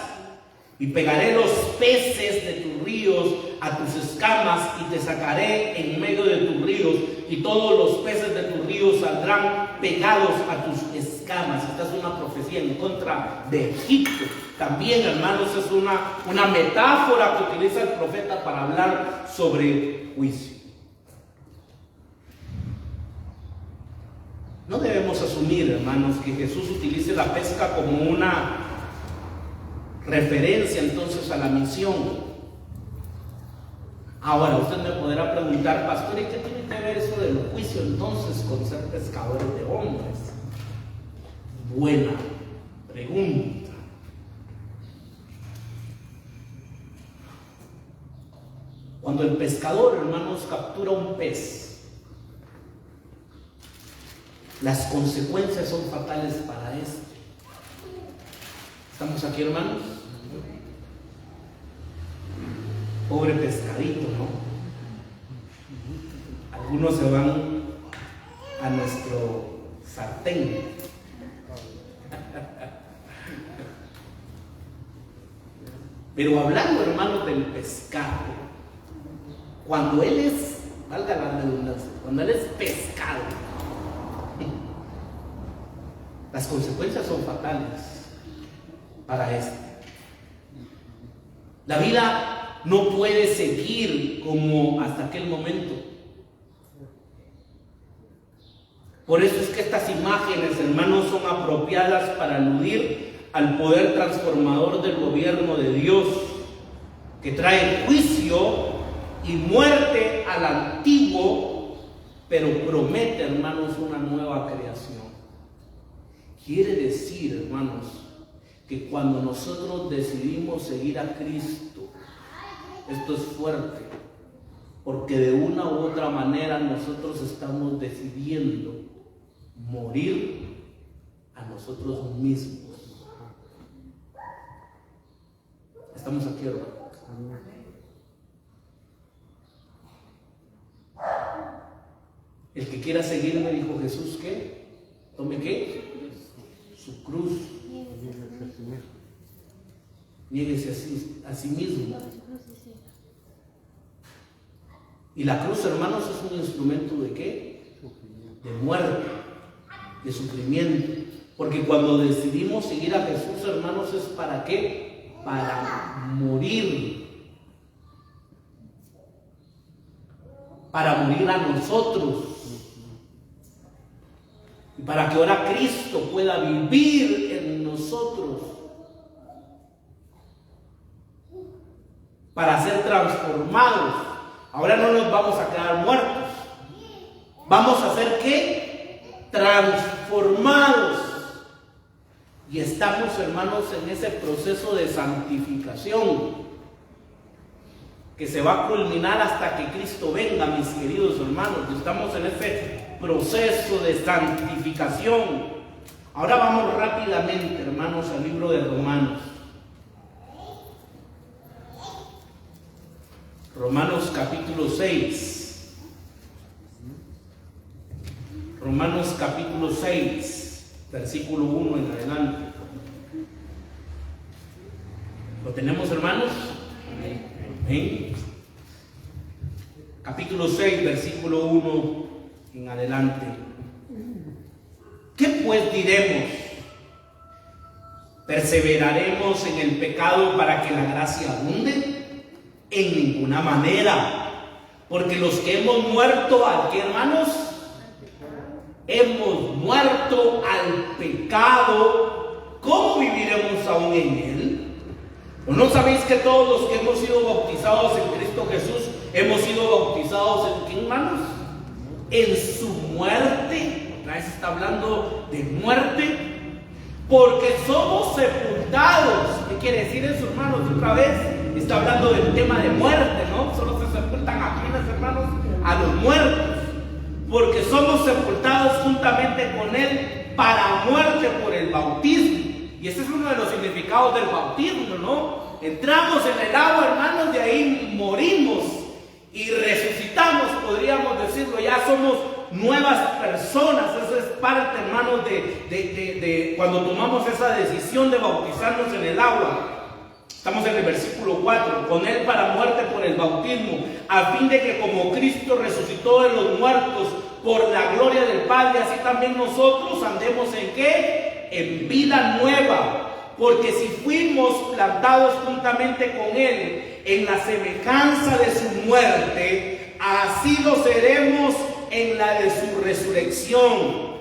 Y pegaré los peces de tus ríos a tus escamas, y te sacaré en medio de tus ríos, y todos los peces de tus ríos saldrán pegados a tus escamas. Esta es una profecía en contra de Egipto. También, hermanos, es una metáfora que utiliza el profeta para hablar sobre juicio. No debemos asumir, hermanos, que Jesús utilice la pesca como una referencia entonces a la misión. Ahora usted me podrá preguntar, pastor, ¿y qué tiene que ver eso del juicio entonces con ser pescadores de hombres? Buena pregunta. Cuando el pescador, hermanos, captura un pez, las consecuencias son fatales para este. ¿Estamos aquí, hermanos? Pobre pescadito, ¿no? Algunos se van a nuestro sartén. Pero hablando, hermanos, del pescado, cuando Él es, valga la redundancia, cuando Él es pescado, las consecuencias son fatales para este. La vida no puede seguir como hasta aquel momento. Por eso es que estas imágenes, hermanos, son apropiadas para aludir al poder transformador del gobierno de Dios, que trae juicio y muerte al antiguo, pero promete, hermanos, una nueva creación. Quiere decir, hermanos, que cuando nosotros decidimos seguir a Cristo, esto es fuerte, porque de una u otra manera nosotros estamos decidiendo morir a nosotros mismos. Estamos aquí, hermano. El que quiera seguirme, dijo Jesús, ¿qué? Tome ¿qué? Su cruz. Niéguese a sí mismo. Y la cruz, hermanos, es un instrumento ¿de qué? De muerte, de sufrimiento. Porque cuando decidimos seguir a Jesús, hermanos, ¿es para qué? Para morir. Para morir a nosotros. Y para que ahora Cristo pueda vivir en nosotros. Para ser transformados. Ahora no nos vamos a quedar muertos. Vamos a ser ¿qué? Transformados. Y estamos, hermanos, en ese proceso de santificación que se va a culminar hasta que Cristo venga, mis queridos hermanos. Estamos en ese proceso de santificación. Ahora vamos rápidamente, hermanos, al libro de Romanos. Romanos capítulo 6. Romanos capítulo 6, versículo 1 en adelante. ¿Lo tenemos, hermanos? Amén. Capítulo 6, versículo 1 en adelante. ¿Qué pues diremos? ¿Perseveraremos en el pecado para que la gracia abunde? En ninguna manera. Porque los que hemos muerto, ¿a qué, hermanos? Hemos muerto al pecado. ¿Cómo viviremos aún en él? ¿O no sabéis que todos los que hemos sido bautizados en Cristo Jesús hemos sido bautizados en qué, hermanos? En su muerte. Otra vez está hablando de muerte. Porque somos sepultados. ¿Qué quiere decir eso, hermanos? Otra vez está hablando del tema de muerte, ¿no? Solo se sepultan a quienes, hermanos, a los muertos. Porque somos sepultados juntamente con él para muerte por el bautismo. Y ese es uno de los significados del bautismo, ¿no? Entramos en el agua, hermanos, de ahí morimos y resucitamos, podríamos decirlo. Ya somos nuevas personas. Eso es parte, hermanos, de cuando tomamos esa decisión de bautizarnos en el agua. Estamos en el versículo 4. Con él para muerte por el bautismo, a fin de que como Cristo resucitó de los muertos por la gloria del Padre, así también nosotros andemos en ¿qué? En vida nueva. Porque si fuimos plantados juntamente con él en la semejanza de su muerte, así lo seremos en la de su resurrección.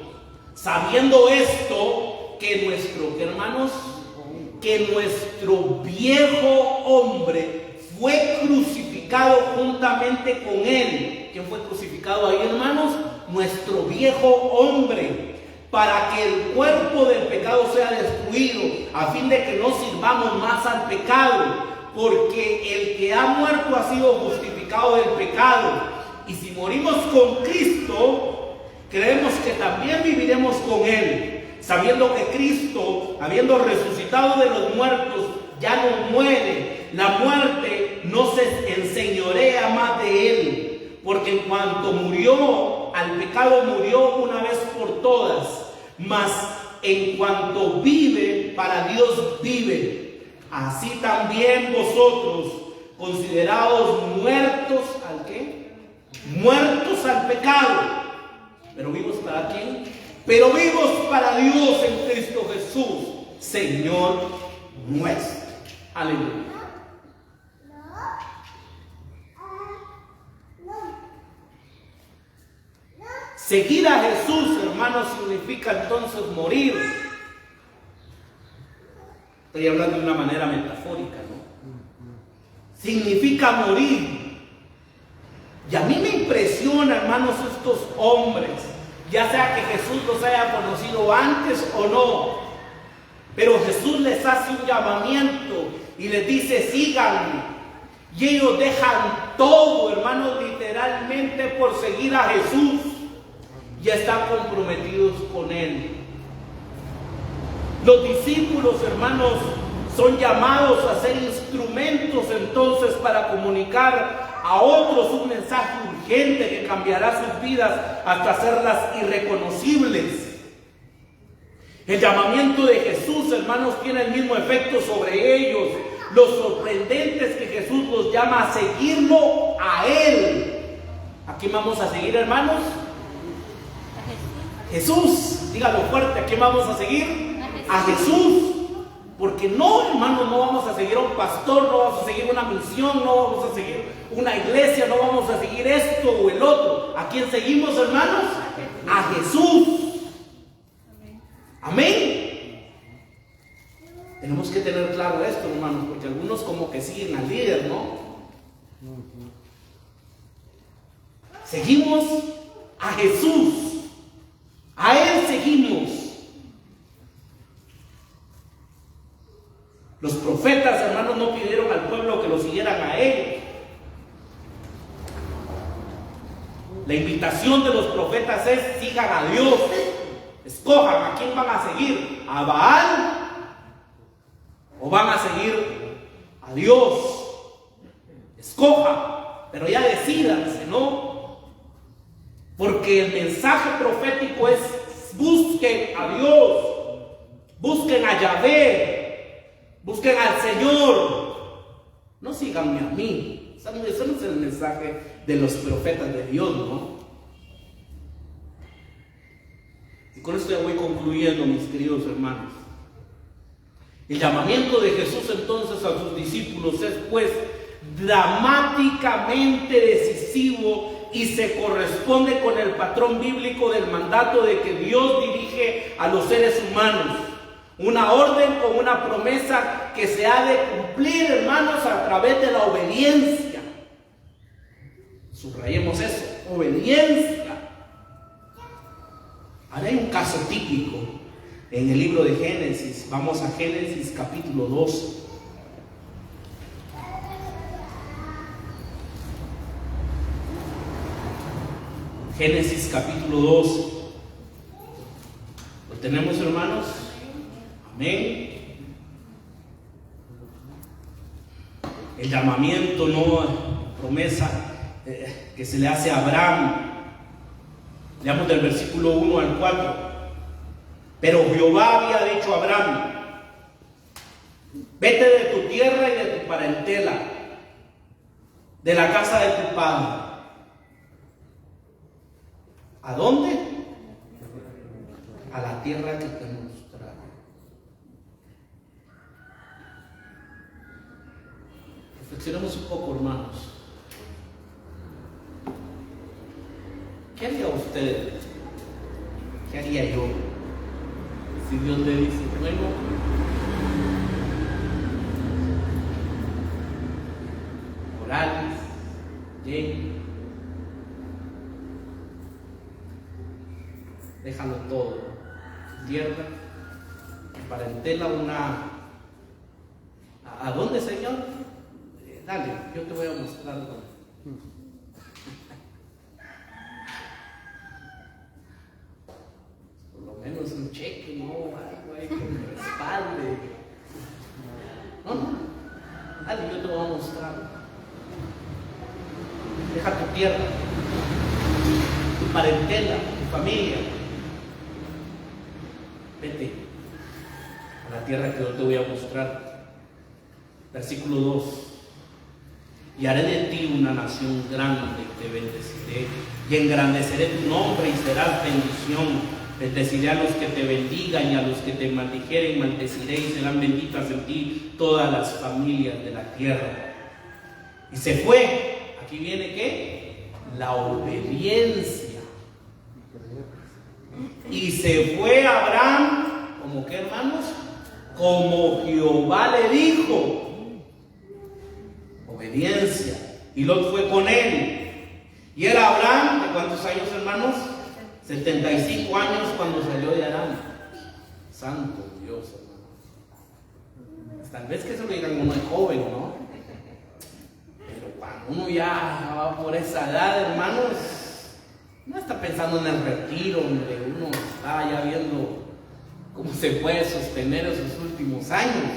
Sabiendo esto, que nuestro, hermanos, que nuestro viejo hombre fue crucificado juntamente con él. ¿Quién fue crucificado ahí, hermanos? Nuestro viejo hombre, para que el cuerpo del pecado sea destruido, a fin de que no sirvamos más al pecado, porque el que ha muerto ha sido justificado del pecado. Y si morimos con Cristo, creemos que también viviremos con él, sabiendo que Cristo, habiendo resucitado de los muertos, ya no muere. La muerte no se enseñorea más de él, porque en cuanto murió al pecado, murió una vez por todas, mas en cuanto vive, para Dios vive. Así también vosotros, considerados muertos al ¿qué? muertos al pecado, pero vivos para quién? Pero vivos para Dios en Cristo Jesús, Señor nuestro. Aleluya. Seguir a Jesús, hermanos, significa entonces morir. Estoy hablando de una manera metafórica, ¿no? Significa morir. Y a mí me impresiona, hermanos, estos hombres, ya sea que Jesús los haya conocido antes o no, pero Jesús les hace un llamamiento y les dice: síganme. Y ellos dejan todo, hermanos, literalmente por seguir a Jesús. Ya están comprometidos con Él. Los discípulos, hermanos, son llamados a ser instrumentos entonces para comunicar a otros un mensaje urgente que cambiará sus vidas hasta hacerlas irreconocibles. El llamamiento de Jesús, hermanos, tiene el mismo efecto sobre ellos. Lo sorprendente es que Jesús los llama a seguirlo a Él. ¿A quién vamos a seguir, hermanos? Jesús, dígalo fuerte, ¿a quién vamos a seguir? A Jesús. Porque no, hermanos, no vamos a seguir a un pastor, no vamos a seguir una misión, no vamos a seguir una iglesia, no vamos a seguir esto o el otro. ¿A quién seguimos, hermanos? A Jesús. Amén. Tenemos que tener claro esto, hermanos, porque algunos como que siguen al líder, ¿no? Seguimos a Jesús. A Él seguimos. Los profetas, hermanos, no pidieron al pueblo que lo siguieran a ellos. La invitación de los profetas es: sigan a Dios. Escojan a quién van a seguir, a Baal o van a seguir a Dios. Escojan, pero ya decídanse, ¿no? Porque el mensaje profético es: busquen a Dios, busquen a Yahvé, busquen al Señor. No síganme a mí. Ese no es el mensaje de los profetas de Dios, ¿no? Y con esto ya voy concluyendo, mis queridos hermanos. El llamamiento de Jesús entonces a sus discípulos es pues dramáticamente decisivo y se corresponde con el patrón bíblico del mandato de que Dios dirige a los seres humanos. Una orden con una promesa que se ha de cumplir, hermanos, a través de la obediencia. Subrayemos eso, obediencia. Ahora hay un caso típico en el libro de Génesis. Vamos a Génesis capítulo 2. Génesis capítulo 2. ¿Lo tenemos, hermanos? Amén. El llamamiento, no promesa que se le hace a Abraham. Leamos del versículo 1 al 4. Pero Jehová había dicho a Abraham: vete de tu tierra y de tu parentela, de la casa de tu padre. ¿A dónde? A la tierra que te mostraré. Reflexionemos un poco, hermanos. ¿Qué haría usted? ¿Qué haría yo? Si Dios le dice: bueno, Morales, Jane, déjalo todo, tierra, parentela, ¿a dónde, Señor? Dale, yo te voy a mostrar dónde. Por lo menos un cheque, ¿no? Algo ahí que me respalde. No, dale, yo te voy a mostrar. Deja tu tierra, tu parentela, tu familia. Vete a la tierra que yo te voy a mostrar. Versículo 2. y haré de ti una nación grande, y te bendeciré, y engrandeceré tu nombre, y serás bendición. Bendeciré a los que te bendigan, y a los que te maldijeren maldeciré, y serán benditas en ti todas las familias de la tierra. Y se fue. Aquí viene ¿qué? La obediencia. Y se fue Abraham, ¿como qué, hermanos? Como Jehová le dijo. Obediencia. Y Lot fue con él. Y era Abraham, ¿de cuántos años, hermanos? 75 años cuando salió de Harán. Santo Dios, hermano. Tal vez que se lo digan uno de joven, ¿no? Pero cuando uno ya va por esa edad, hermanos, no está pensando en el retiro, donde uno está ya viendo cómo se puede sostener esos últimos años.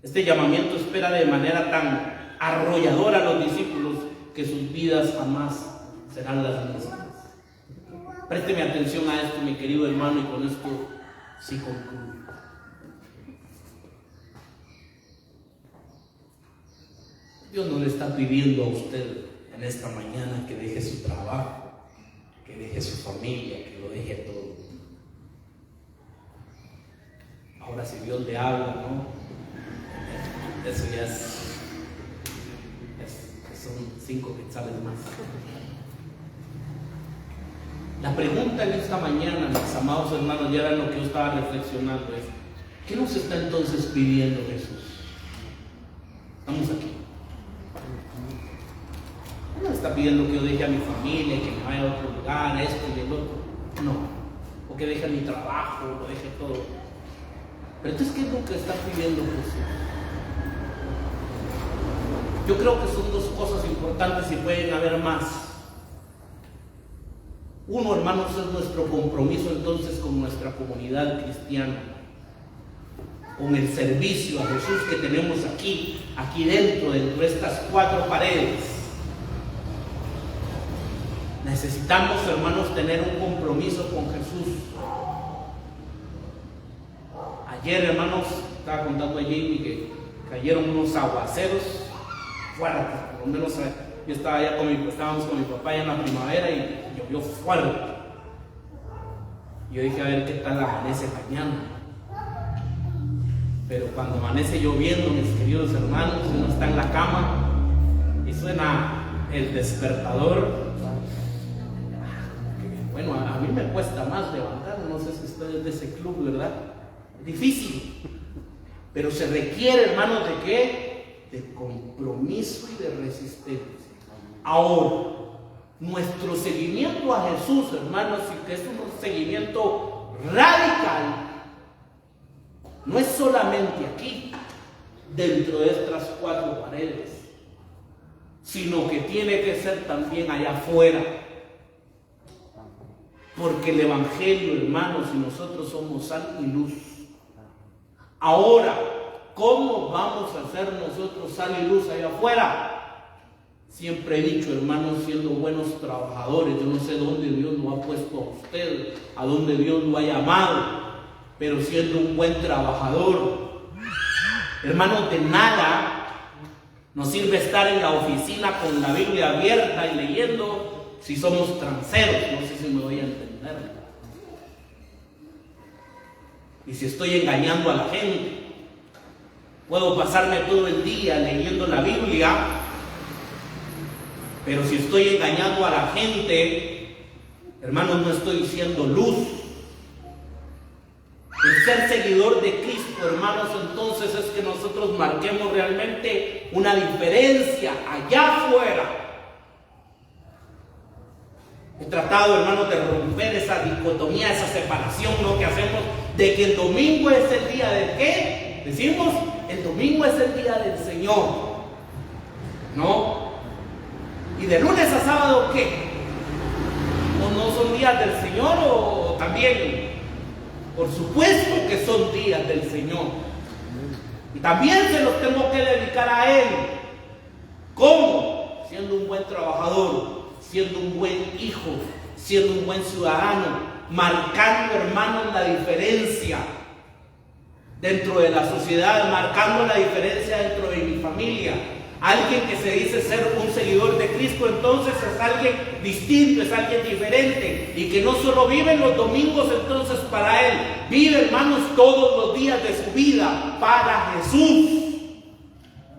Este llamamiento espera de manera tan arrolladora a los discípulos que sus vidas jamás serán las mismas. Présteme atención a esto, mi querido hermano, y con esto sí concluyo. Dios no le está pidiendo a usted en esta mañana que deje su trabajo, que deje su familia, que lo deje todo. Ahora si Dios le habla, ¿no? Eso ya son 5 quetzales más. La pregunta en esta mañana, mis amados hermanos, ya era lo que yo estaba reflexionando, es ¿qué nos está entonces pidiendo Jesús? Estamos aquí. No nos está pidiendo que yo deje a mi familia, que me vaya a otro lugar, esto y el otro. No. O que deje mi trabajo, lo deje todo. Pero entonces, ¿qué es lo que está pidiendo Jesús? Yo creo que son 2 cosas importantes y pueden haber más. Uno, hermanos, es nuestro compromiso entonces con nuestra comunidad cristiana, con el servicio a Jesús que tenemos aquí dentro de estas 4 paredes. Necesitamos, hermanos, tener un compromiso con Jesús. Ayer, hermanos, estaba contando a Jamie que cayeron unos aguaceros fuertes, por lo menos yo estaba allá estábamos con mi papá allá en la primavera y llovió fuerte. Yo dije, a ver qué tal amanece mañana. Pero cuando amanece lloviendo, mis queridos hermanos, uno está en la cama y suena el despertador. Bueno, a mí me cuesta más levantar, no sé si ustedes de ese club, ¿verdad? Es difícil, pero se requiere, hermanos, ¿de qué? De compromiso y de resistencia. Ahora, nuestro seguimiento a Jesús, hermanos, y que es un seguimiento radical, no es solamente aquí, dentro de estas 4 paredes, sino que tiene que ser también allá afuera. Porque el Evangelio, hermanos, y nosotros somos sal y luz. Ahora, ¿cómo vamos a hacer nosotros sal y luz allá afuera? Siempre he dicho, hermanos, siendo buenos trabajadores. Yo no sé dónde Dios lo ha puesto a usted, a dónde Dios lo ha llamado, pero siendo un buen trabajador. Hermanos, de nada nos sirve estar en la oficina con la Biblia abierta y leyendo si somos transeros. No sé si me voy a entender. Y si estoy engañando a la gente. Puedo pasarme todo el día leyendo la Biblia, pero si estoy engañando a la gente, hermanos, no estoy siendo luz. El ser seguidor de Cristo, hermanos, entonces es que nosotros marquemos realmente una diferencia allá afuera. He tratado, hermanos, de romper esa dicotomía, esa separación, ¿no?, que hacemos de que el domingo es el día de ¿qué? Decimos, el domingo es el día del Señor, ¿no? Y de lunes a sábado, ¿qué? ¿O no son días del Señor o también? Por supuesto que son días del Señor. Y también se los tengo que dedicar a Él. ¿Cómo? Siendo un buen trabajador, siendo un buen hijo, siendo un buen ciudadano, marcando, hermanos, la diferencia. dentro de la sociedad, marcando la diferencia dentro de mi familia. Alguien que se dice ser un seguidor de Cristo, entonces es alguien distinto, es alguien diferente, y que no solo vive los domingos entonces para Él, vive, hermanos, todos los días de su vida para Jesús.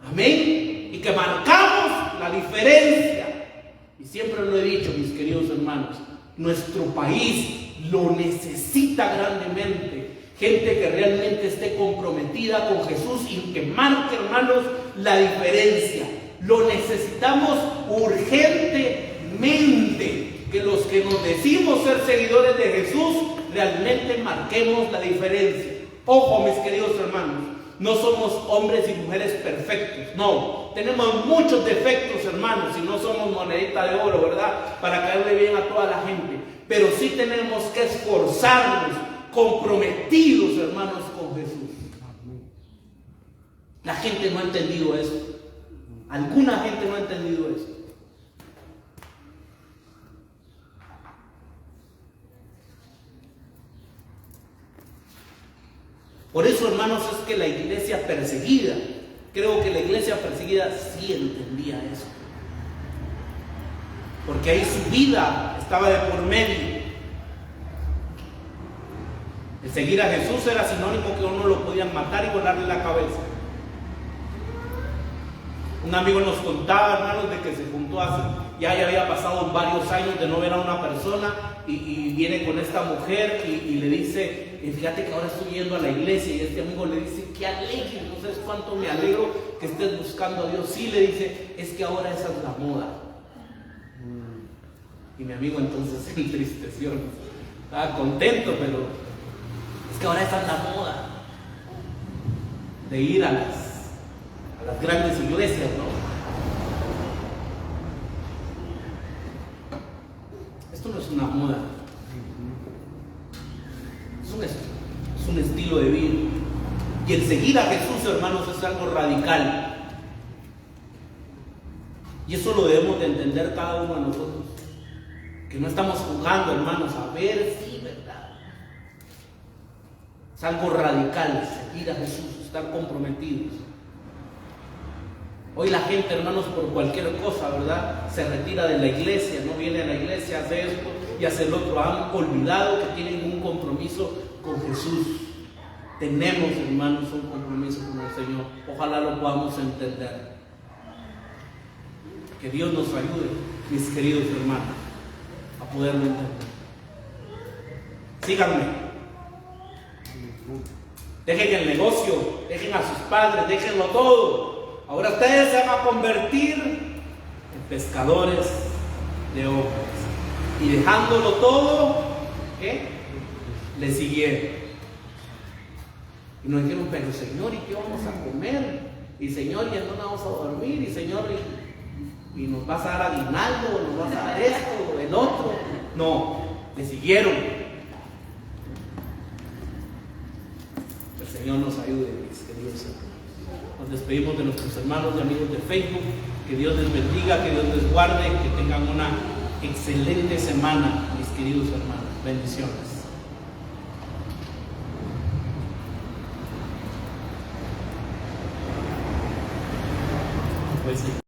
Amén. Y que marcamos la diferencia. Y siempre lo he dicho, mis queridos hermanos, nuestro país lo necesita grandemente. Gente que realmente esté comprometida con Jesús y que marque, hermanos, la diferencia. Lo necesitamos urgentemente. Que los que nos decimos ser seguidores de Jesús realmente marquemos la diferencia. Ojo, mis queridos hermanos, no somos hombres y mujeres perfectos, no. Tenemos muchos defectos, hermanos, y no somos monedita de oro, ¿verdad? Para caerle bien a toda la gente. Pero sí tenemos que esforzarnos, comprometidos, hermanos, con Jesús. La gente no ha entendido eso. Alguna gente no ha entendido eso. Por eso, hermanos, es que la iglesia perseguida, creo que la iglesia perseguida sí entendía eso. Porque ahí su vida estaba de por medio. El seguir a Jesús era sinónimo que uno lo podían matar y volarle la cabeza. Un amigo nos contaba, hermanos, de que se juntó ya había pasado varios años de no ver a una persona y viene con esta mujer y le dice, fíjate que ahora estoy yendo a la iglesia, y este amigo le dice, qué alegre, no sabes cuánto me alegro que estés buscando a Dios. Sí, le dice, es que ahora esa es la moda. Y mi amigo entonces se entristeció, estaba contento, pero es que ahora esa es la moda de ir a las grandes iglesias, ¿no? Esto no es una moda, es un estilo de vida. Y el seguir a Jesús, hermanos, es algo radical. Y eso lo debemos de entender cada uno de nosotros. Que no estamos jugando, hermanos, a ver si, ¿verdad? Es algo radical, seguir a Jesús, estar comprometidos. Hoy la gente, hermanos, por cualquier cosa, ¿verdad?, se retira de la iglesia, no viene a la iglesia, hace esto y hace el otro. Han olvidado que tienen un compromiso con Jesús. Tenemos, hermanos, un compromiso con el Señor. Ojalá lo podamos entender. Que Dios nos ayude, mis queridos hermanos, a poderlo entender. Síganme. Dejen el negocio, dejen a sus padres, déjenlo todo. Ahora ustedes se van a convertir en pescadores de hombres. Y dejándolo todo, ¿qué? Le siguieron. Y nos dijeron, pero Señor, ¿y qué vamos a comer? Y Señor, ¿y en dónde vamos a dormir? Y Señor, ¿y nos vas a dar aguinaldo? ¿Nos vas a dar esto o el otro? No, le siguieron. El Señor nos ayude, mis queridos hermanos. Nos despedimos de nuestros hermanos y amigos de Facebook. Que Dios les bendiga, que Dios les guarde, que tengan una excelente semana, mis queridos hermanos. Bendiciones. Pues sí.